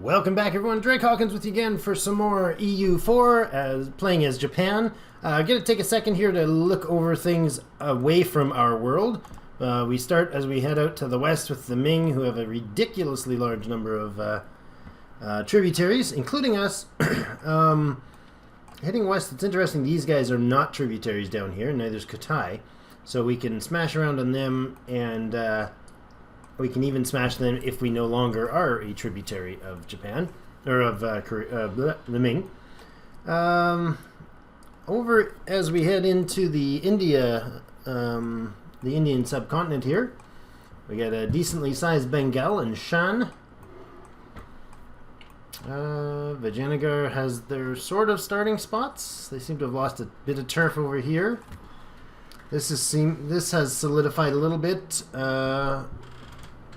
Welcome back, everyone. Drake Hawkins with you again for some more EU4, playing as Japan. I'm going to take a second here to look over things away from our world. We start as we head out to the west with the Ming, who have a ridiculously large number of tributaries, including us. Heading west, it's interesting, these guys are not tributaries down here, neither's Katai. So we can smash around on them, and we can even smash them if we no longer are a tributary of Japan, or of the Ming. Over as we head into the Indian subcontinent here, we got a decently sized Bengal and Shan. Vijayanagar has their sort of starting spots. They seem to have lost a bit of turf over here. This has solidified a little bit.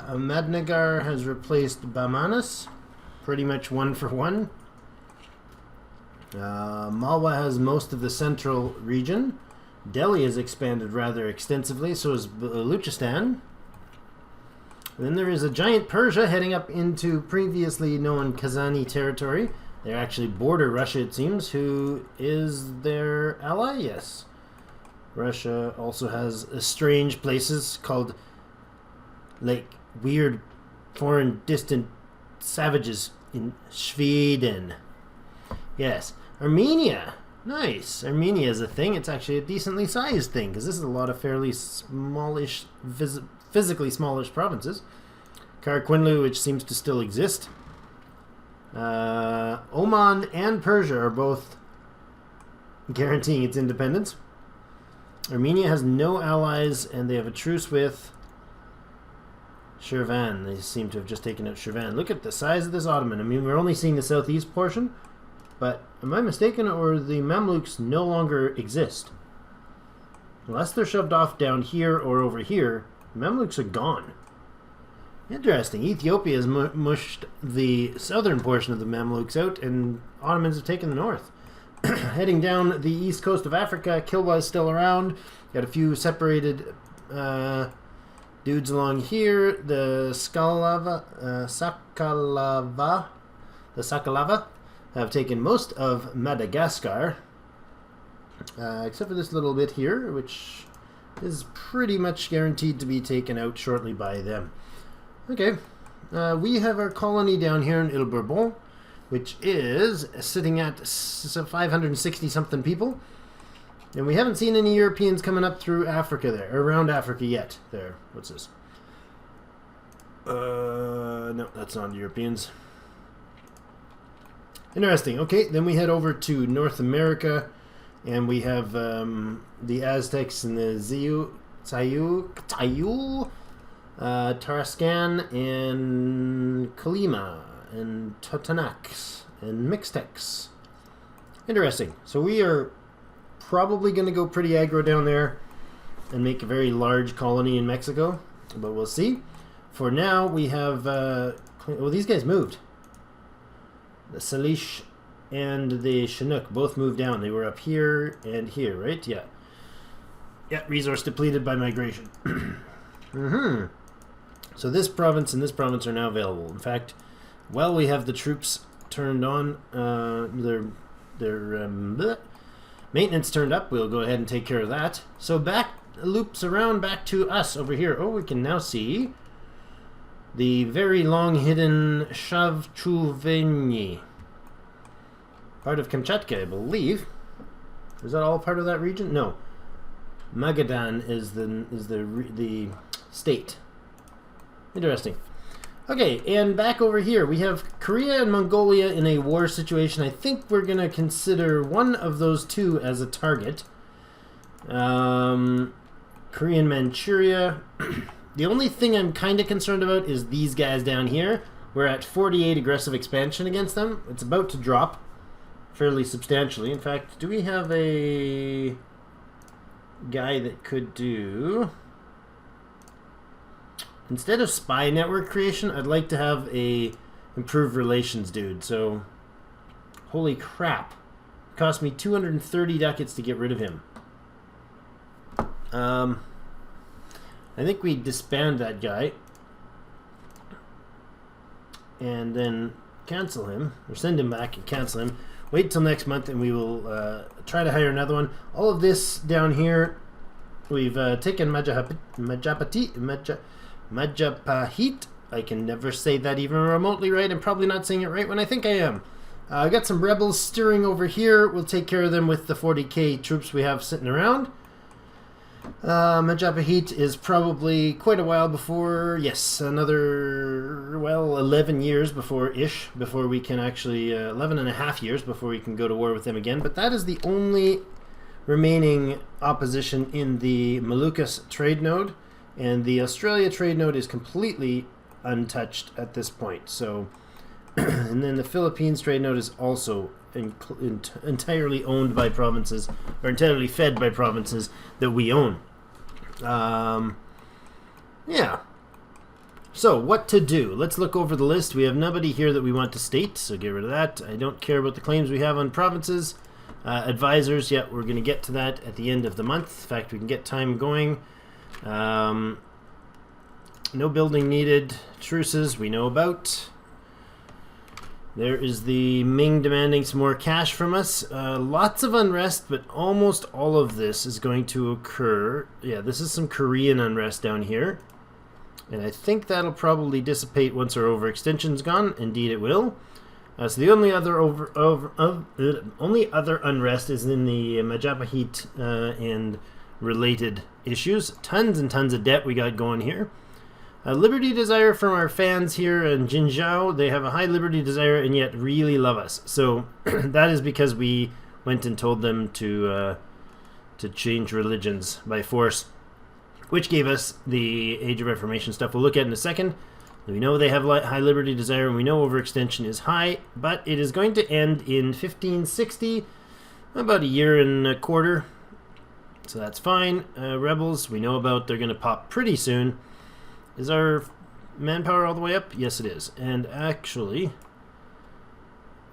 Ahmednagar has replaced Bamanas, pretty much one for one. Malwa has most of the central region. Delhi has expanded rather extensively, so has Baluchistan. And then there is a giant Persia heading up into previously known Kazani territory. They actually border Russia, it seems. Who is their ally? Yes. Russia also has strange places called, like, weird, foreign, distant savages in Sweden. Yes. Armenia. Nice. Armenia is a thing. It's actually a decently sized thing, because this is a lot of fairly smallish, physically smallish provinces. Karakwinlu, which seems to still exist. Oman and Persia are both guaranteeing its independence. Armenia has no allies, and they have a truce with Shirvan. They seem to have just taken out Shirvan. Look at the size of this Ottoman. I mean, we're only seeing the southeast portion, but am I mistaken, or the Mamluks no longer exist? Unless they're shoved off down here or over here, Mamluks are gone. Interesting. Ethiopia has mushed the southern portion of the Mamluks out, and Ottomans have taken the north. Heading down the east coast of Africa, Kilwa is still around. Got a few separated dudes along here. The Sakalava have taken most of Madagascar, except for this little bit here, which is pretty much guaranteed to be taken out shortly by them. Okay, we have our colony down here in Ile Bourbon, which is sitting at 560 something people. And we haven't seen any Europeans coming up through Africa there, or around Africa yet. There, what's this? No, that's not Europeans. Interesting. Okay, then we head over to North America, and we have the Aztecs and the Tayu, Tarascan, and Colima, and Totonacs, and Mixtecs. Interesting. So we are probably going to go pretty aggro down there and make a very large colony in Mexico, but we'll see. For now, we have well, these guys moved. The Salish and the Chinook both moved down. They were up here and here, right? Yeah, resource depleted by migration. So this province and this province are now available. In fact, while we have the troops turned on, their maintenance turned up, we'll go ahead and take care of that. So back loops around back to us over here. Oh, we can now see the very long hidden Shavchuveni, part of Kamchatka, I believe. Is that all part of that region? No, Magadan is the state. Interesting. Okay, and back over here, we have Korea and Mongolia in a war situation. I think we're going to consider one of those two as a target. Korean Manchuria. The only thing I'm kind of concerned about is these guys down here. We're at 48 aggressive expansion against them. It's about to drop fairly substantially. In fact, do we have a guy that could do... Instead of spy network creation, I'd like to have a improved relations dude. So, holy crap. It cost me 230 ducats to get rid of him. I think we disband that guy. And then cancel him, or send him back and cancel him. Wait till next month, and we will try to hire another one. All of this down here, we've taken Majapahit. I can never say that even remotely right. I'm probably not saying it right when I think I am. I got some rebels stirring over here. We'll take care of them with the 40k troops we have sitting around. Majapahit is probably quite a while before, yes, another, well, 11 years before-ish, before we can actually, 11 and a half years before we can go to war with them again. But that is the only remaining opposition in the Moluccas trade node, and the Australia trade node is completely untouched at this point. So, and then the Philippines trade node is also entirely owned by provinces, or entirely fed by provinces that we own. Yeah. So, what to do? Let's look over the list. We have nobody here that we want to state, so get rid of that. I don't care about the claims we have on provinces. Advisors, yeah, we're going to get to that at the end of the month. In fact, we can get time going. No building needed. Truces, we know about. There is the Ming demanding some more cash from us. Lots of unrest, but almost all of this is going to occur. Yeah, this is some Korean unrest down here. And I think that'll probably dissipate once our overextension's gone. Indeed it will. So the only other only other unrest is in the Majapahit and related issues. Tons and tons of debt we got going here. Liberty desire from our fans here in Jinzhou. They have a high liberty desire and yet really love us. So that is because we went and told them to change religions by force, which gave us the Age of Reformation stuff we'll look at in a second. We know they have high liberty desire, and we know overextension is high, but it is going to end in 1560, about a year and a quarter. So that's fine. Rebels, we know about. They're going to pop pretty soon. Is our manpower all the way up? Yes, it is. And actually,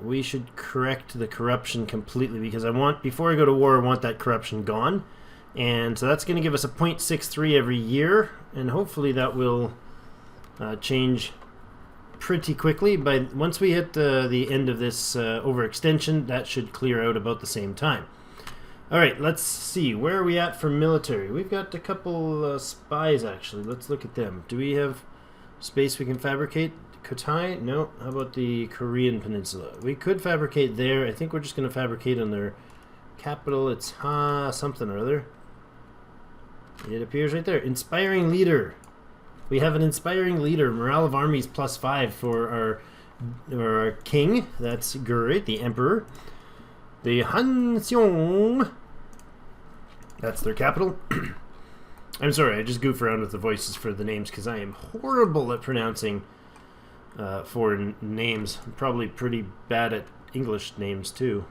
we should correct the corruption completely, because I want, before I go to war, I want that corruption gone. And so that's going to give us a 0.63 every year, and hopefully that will change pretty quickly. Once we hit the end of this overextension, that should clear out about the same time. Alright, let's see. Where are we at for military? We've got a couple spies, actually. Let's look at them. Do we have space we can fabricate? Kotai? No. How about the Korean Peninsula? We could fabricate there. I think we're just going to fabricate on their capital. It's something or other. It appears right there. Inspiring leader. We have an inspiring leader. Morale of armies +5 for our king. That's great. The emperor. The Hanseong. That's their capital. I'm sorry, I just goof around with the voices for the names because I am horrible at pronouncing foreign names. I'm probably pretty bad at English names too.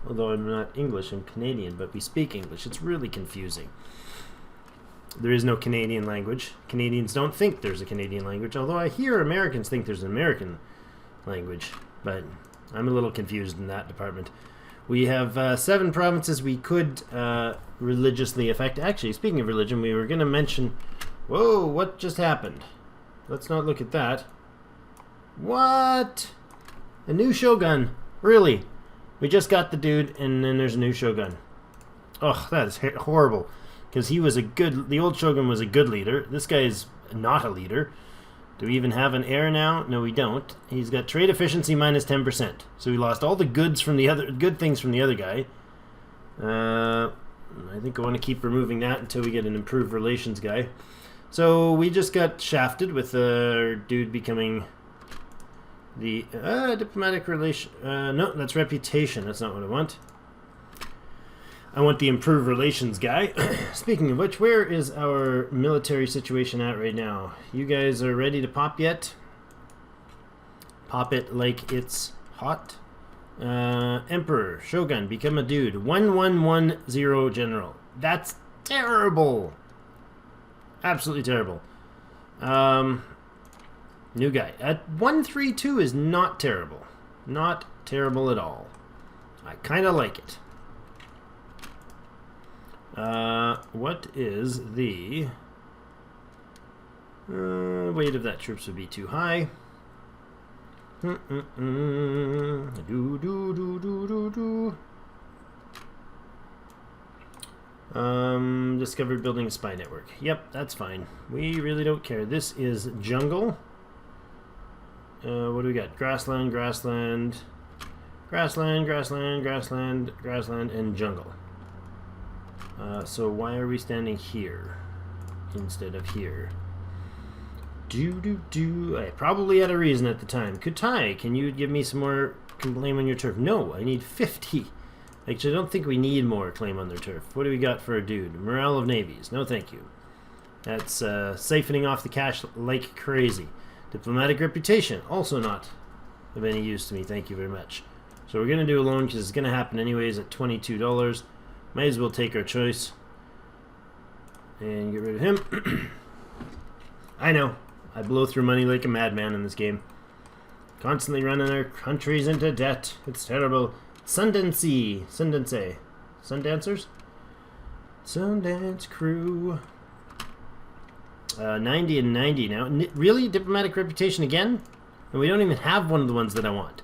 Although I'm not English, I'm Canadian, but we speak English. It's really confusing. There is no Canadian language. Canadians don't think there's a Canadian language, although I hear Americans think there's an American language. But I'm a little confused in that department. We have 7 provinces we could religiously affect. Actually, speaking of religion, we were going to mention... Whoa, what just happened? Let's not look at that. What? A new shogun. Really? We just got the dude, and then there's a new shogun. Oh, that is horrible. Because he was a good... The old shogun was a good leader. This guy is not a leader. Do we even have an heir now? No, we don't. He's got trade efficiency -10%. So we lost all the goods from the other... Good things from the other guy. I think I want to keep removing that until we get an improved relations guy. So we just got shafted with our dude becoming... The diplomatic relation... no, that's reputation. That's not what I want. I want the improved relations guy. Speaking of which, where is our military situation at right now? You guys are ready to pop yet? Pop it like it's hot. Emperor, Shogun, become a dude. 1110 general. That's terrible. Absolutely terrible. New guy. At 132 is not terrible. Not terrible at all. I kind of like it. What is the weight of that troops would be too high. Discovered building a spy network. Yep, that's fine. We really don't care. This is jungle. What do we got? Grassland, grassland, grassland, grassland, grassland, grassland, and jungle. So why are we standing here instead of here? I probably had a reason at the time. Kutai, can you give me some more claim on your turf? No, I need 50. Actually, I don't think we need more claim on their turf. What do we got for a dude? Morale of navies. No, thank you. That's siphoning off the cash like crazy. Diplomatic reputation. Also not of any use to me. Thank you very much. So we're going to do a loan because it's going to happen anyways at $22. Might as well take our choice. And get rid of him. I know. I blow through money like a madman in this game. Constantly running our countries into debt. It's terrible. Sundance. Sundancers? Sundance crew. 90 and 90 now. Really? Diplomatic reputation again? And we don't even have one of the ones that I want.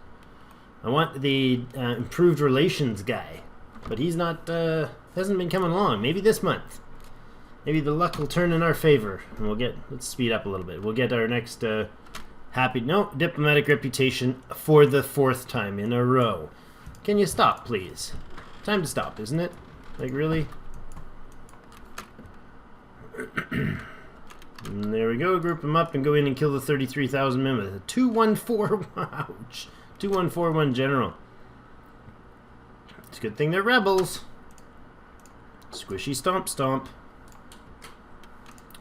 I want the improved relations guy. But he's not, hasn't been coming along. Maybe this month. Maybe the luck will turn in our favor. And we'll get, let's speed up a little bit. We'll get our next diplomatic reputation for the 4th time in a row. Can you stop, please? Time to stop, isn't it? Like, really? And there we go. Group them up and go in and kill the 33,000 men with a 214. Ouch. 2141 general. It's a good thing they're rebels. Squishy stomp stomp.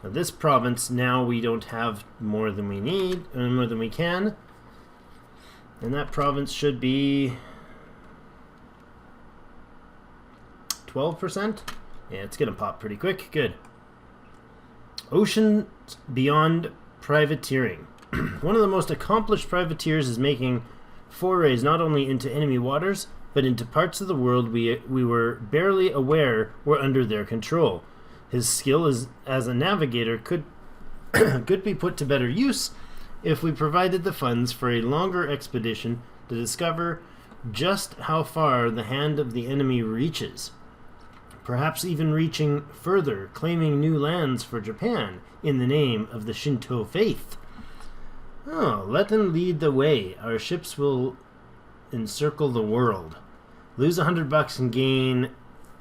Now this province, now we don't have more than we need, more than we can. And that province should be 12%? Yeah, it's gonna pop pretty quick. Good. Oceans beyond privateering. One of the most accomplished privateers is making forays not only into enemy waters, but into parts of the world we were barely aware were under their control. His skill as a navigator could be put to better use if we provided the funds for a longer expedition to discover just how far the hand of the enemy reaches. Perhaps even reaching further, claiming new lands for Japan in the name of the Shinto faith. Oh, let them lead the way. Our ships will encircle the world. Lose $100 and gain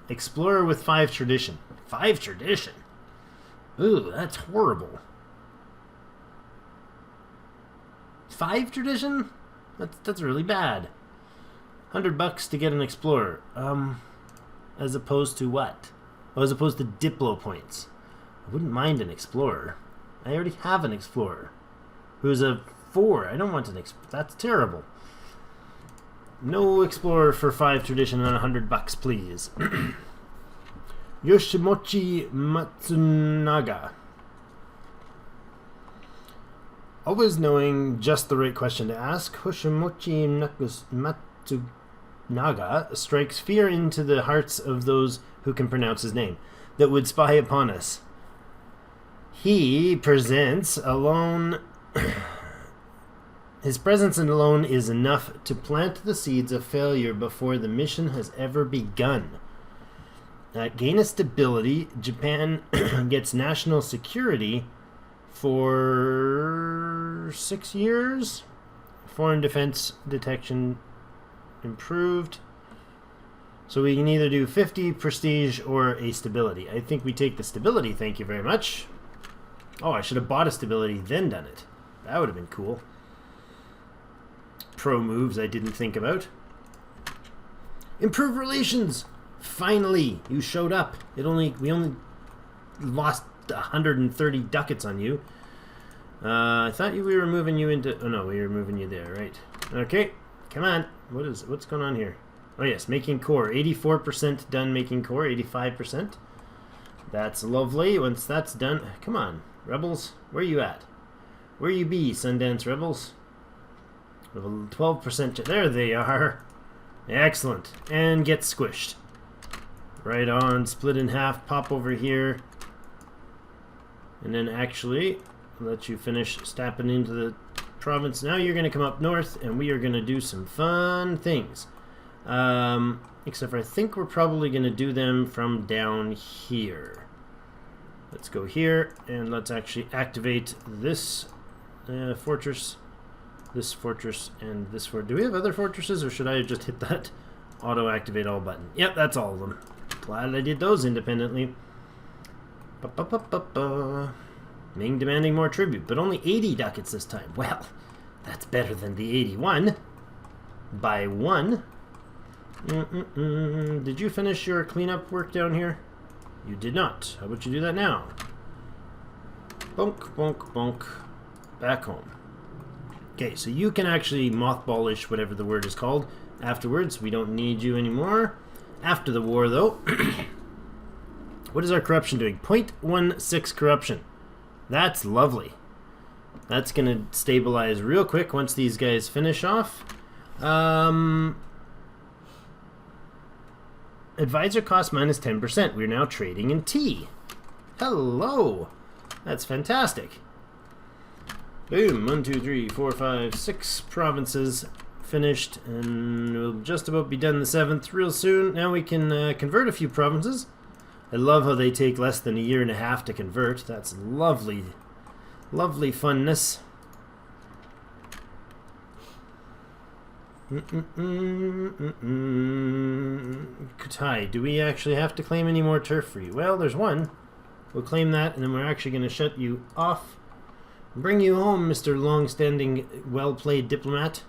Explorer with 5 tradition. 5 tradition? Ooh, that's horrible. 5 tradition? That's really bad. $100 to get an Explorer. As opposed to what? Oh, as opposed to Diplo points. I wouldn't mind an Explorer. I already have an Explorer. Who's a 4. I don't want an Explorer. That's terrible. No Explorer for 5 tradition and $100, please. Yoshimochi Matsunaga. Always knowing just the right question to ask, Yoshimochi Matsunaga strikes fear into the hearts of those who can pronounce his name, that would spy upon us. He presents alone... His presence alone is enough to plant the seeds of failure before the mission has ever begun. Gain a stability. Japan gets national security for 6 years. Foreign defense detection improved. So we can either do 50 prestige or a stability. I think we take the stability, thank you very much. Oh, I should have bought a stability, then done it. That would have been cool. Pro moves I didn't think about. Improve relations! Finally, you showed up. We only lost 130 ducats on you. I thought we were moving you into... Oh no, we were moving you there, right. Okay, come on. What's going on here? Oh yes, making core. 84% done making core, 85%. That's lovely. Once that's done... Come on, rebels. Where you at? Where you be, Sundance rebels? 12%. There they are. Excellent. And get squished. Right on. Split in half. Pop over here. And then actually let you finish stepping into the province. Now you're going to come up north, and we are going to do some fun things. Except for I think we're probably going to do them from down here. Let's go here, and let's actually activate this fortress, and this fortress. Do we have other fortresses, or should I just hit that auto-activate all button? Yep, that's all of them. Glad I did those independently. Ming demanding more tribute, but only 80 ducats this time. Well, that's better than the 81. By 1. Did you finish your cleanup work down here? You did not. How about you do that now? Bonk, bonk, bonk. Back home. Okay, so you can actually mothballish whatever the word is called afterwards. We don't need you anymore. After the war, though. What is our corruption doing? 0.16 corruption. That's lovely. That's going to stabilize real quick once these guys finish off. Advisor cost minus 10%. We're now trading in tea. Hello. That's fantastic. Boom. 1, 2, 3, 4, 5, 6 provinces finished, and we'll just about be done the 7th real soon. Now we can convert a few provinces. I love how they take less than a year and a half to convert. That's lovely, lovely funness. Kutai, do we actually have to claim any more turf for you? Well, there's one. We'll claim that, and then we're actually going to shut you off. Bring you home, Mr. Long-standing, well-played diplomat.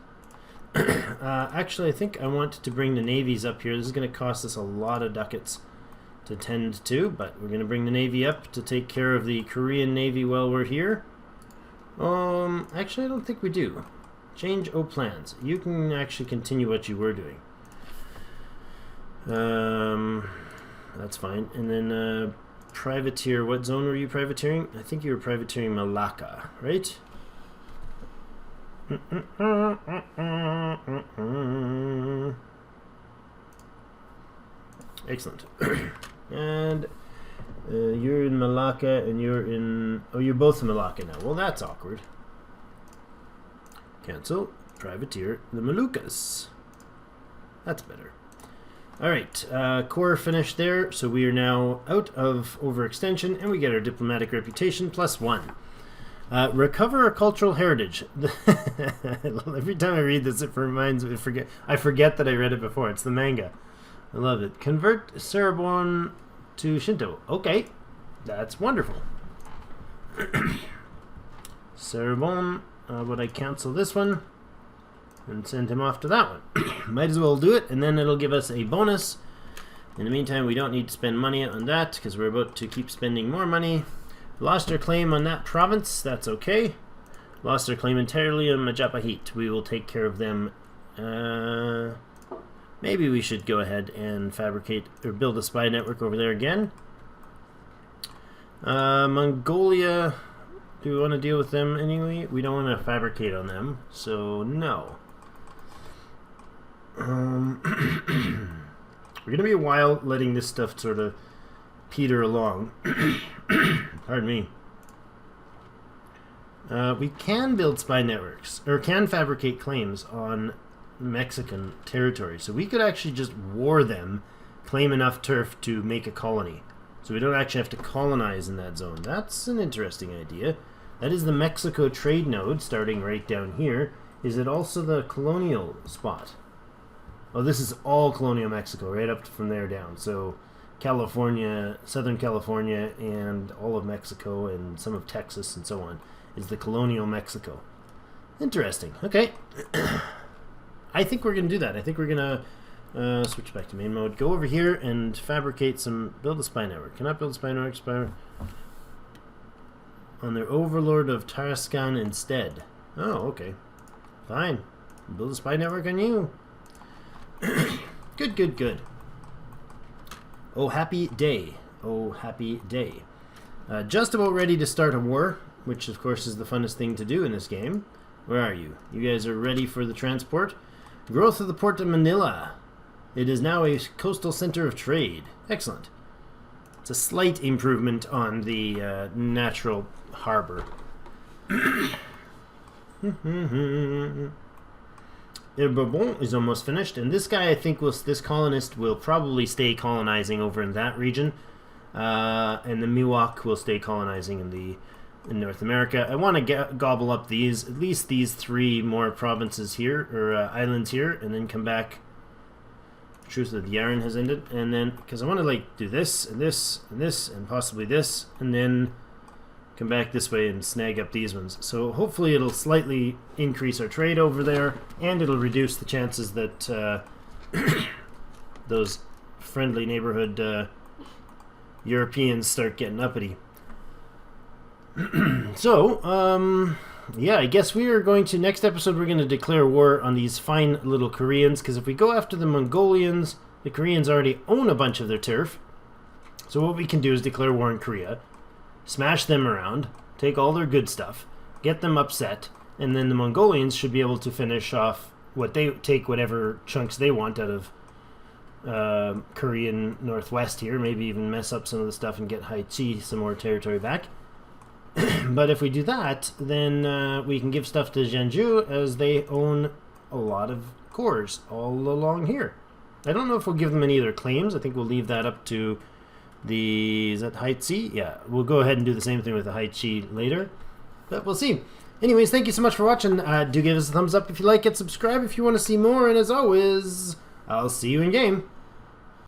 Actually, I think I want to bring the navies up here. This is going to cost us a lot of ducats to tend to, but we're going to bring the navy up to take care of the Korean navy while we're here. Actually, I don't think we do. Change plans. You can actually continue what you were doing. That's fine. And then privateer. What zone were you privateering? I think you were privateering Malacca, right? Excellent. And you're in Malacca, and you're in... Oh, you're both in Malacca now. Well, that's awkward. Cancel. Privateer the Moluccas. That's better. Alright, core finished there, so we are now out of overextension, and we get our diplomatic reputation +1. Recover our cultural heritage. Every time I read this, it reminds me. I forget that I read it before. It's the manga. I love it. Convert Cerebon to Shinto. Okay, that's wonderful. Cerebon. Would I cancel this one and send him off to that one? Might as well do it, and then it'll give us a bonus. In the meantime, we don't need to spend money on that because we're about to keep spending more money. Lost our claim on that province. That's okay. Lost our claim entirely on Majapahit. We will take care of them. Maybe we should go ahead and fabricate or build a spy network over there again. Mongolia. Do we want to deal with them anyway? We don't want to fabricate on them, so no. We're going to be a while letting this stuff sort of peter along. Pardon me. We can build spy networks, or can fabricate claims on Mexican territory. So we could actually just war them, claim enough turf to make a colony. So we don't actually have to colonize in that zone. That's an interesting idea. That is the Mexico trade node, starting right down here. Is it also the colonial spot? Oh, this is all colonial Mexico, right up from there down. So California, Southern California, and all of Mexico, and some of Texas, and so on, is the colonial Mexico. Interesting. Okay. I think we're going to do that. I think we're going to switch back to main mode. Go over here and fabricate some... Build a spy network. Cannot build a spy network. On their overlord of Tarascan instead. Oh, okay. Fine. Build a spy network on you. Good, good, good. Oh, happy day. Oh, happy day. Just about ready to start a war, which of course is the funnest thing to do in this game. Where are you? You guys are ready for the transport? Growth of the port of Manila. It is now a coastal center of trade. Excellent. It's a slight improvement on the natural harbor. Bourbon is almost finished, and this guy, I think, this colonist will probably stay colonizing over in that region, and the Miwok will stay colonizing in North America. I want to gobble up at least these 3 more provinces here, or islands here, and then come back. Truce with Yaren has ended, and then, because I want to like do this, and this, and this, and possibly this, and then come back this way and snag up these ones. So hopefully it'll slightly increase our trade over there, and it'll reduce the chances that those friendly neighborhood Europeans start getting uppity. So, yeah, I guess we are going to, next episode, we're going to declare war on these fine little Koreans, because if we go after the Mongolians, the Koreans already own a bunch of their turf. So what we can do is declare war on Korea, smash them around, take all their good stuff, get them upset, and then the Mongolians should be able to finish off take whatever chunks they want out of Korean Northwest here, maybe even mess up some of the stuff and get Haichi some more territory back. But if we do that, then we can give stuff to Zhenju, as they own a lot of cores all along here. I don't know if we'll give them any of their claims. I think we'll leave that up to is that Haichi? Yeah, we'll go ahead and do the same thing with the Haichi later, but we'll see. Anyways, thank you so much for watching. Do give us a thumbs up if you like it, subscribe if you want to see more, and as always, I'll see you in game.